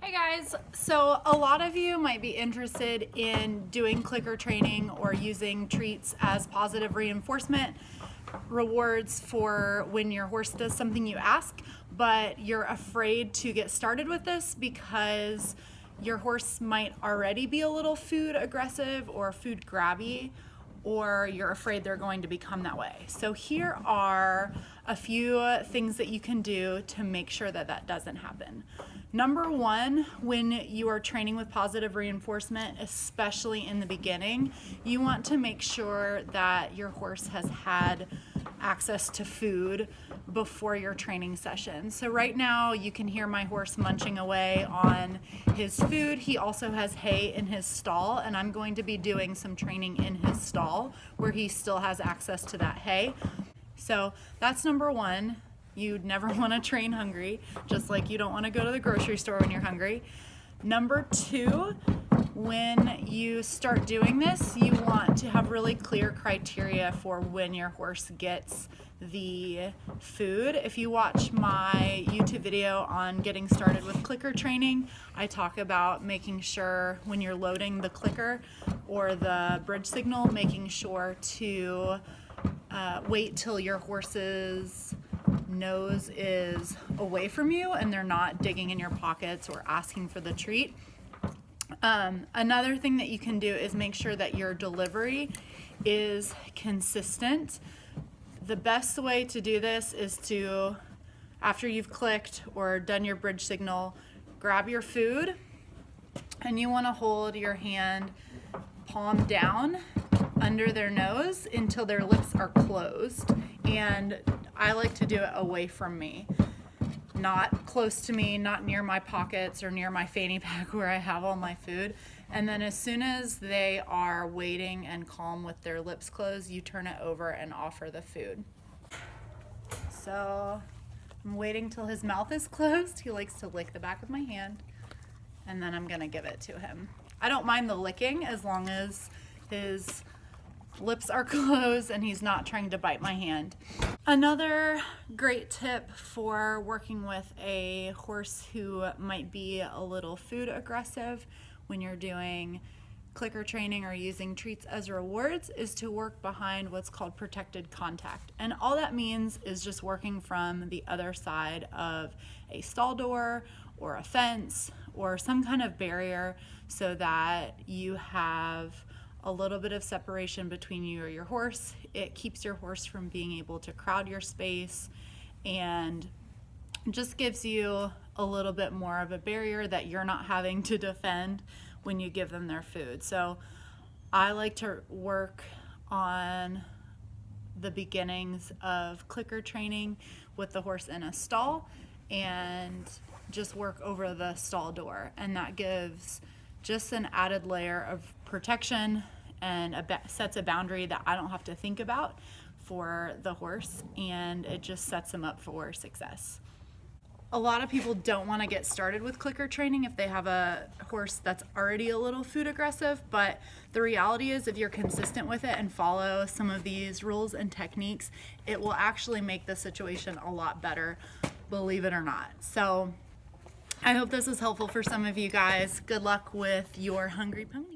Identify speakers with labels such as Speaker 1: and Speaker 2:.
Speaker 1: Hey guys, so a lot of you might be interested in doing clicker training or using treats as positive reinforcement rewards for when your horse does something you ask, but you're afraid to get started with this because your horse might already be a little food aggressive or food grabby, or you're afraid they're going to become that way. So here are a few things that you can do to make sure that that doesn't happen. Number one, when you are training with positive reinforcement, especially in the beginning, you want to make sure that your horse has had access to food before your training session. So right now you can hear my horse munching away on his food. He also has hay in his stall, and I'm going to be doing some training in his stall where he still has access to that hay. So that's number one. You'd never want to train hungry, just like you don't want to go to the grocery store when you're hungry. Number two, when you start doing this, you want to have really clear criteria for when your horse gets the food. If you watch my YouTube video on getting started with clicker training, I talk about making sure when you're loading the clicker or the bridge signal, making sure to wait till your horse's nose is away from you and they're not digging in your pockets or asking for the treat. Another thing that you can do is make sure that your delivery is consistent. The best way to do this is to, after you've clicked or done your bridge signal, grab your food, and you want to hold your hand palm down under their nose until their lips are closed. And I like to do it away from me, not close to me, not near my pockets or near my fanny pack where I have all my food. And then as soon as they are waiting and calm with their lips closed, you turn it over and offer the food. So I'm waiting till his mouth is closed. He likes to lick the back of my hand, and then I'm gonna give it to him. I don't mind the licking as long as his lips are closed and he's not trying to bite my hand. Another great tip for working with a horse who might be a little food aggressive when you're doing clicker training or using treats as rewards is to work behind what's called protected contact. And all that means is just working from the other side of a stall door or a fence or some kind of barrier so that you have a little bit of separation between you or your horse. It keeps your horse from being able to crowd your space and just gives you a little bit more of a barrier that you're not having to defend when you give them their food. So I like to work on the beginnings of clicker training with the horse in a stall and just work over the stall door, and that gives just an added layer of protection and sets a boundary that I don't have to think about for the horse, and it just sets him up for success. A lot of people don't want to get started with clicker training if they have a horse that's already a little food aggressive, but the reality is if you're consistent with it and follow some of these rules and techniques, it will actually make the situation a lot better, believe it or not. So I hope this was helpful for some of you guys. Good luck with your hungry pony.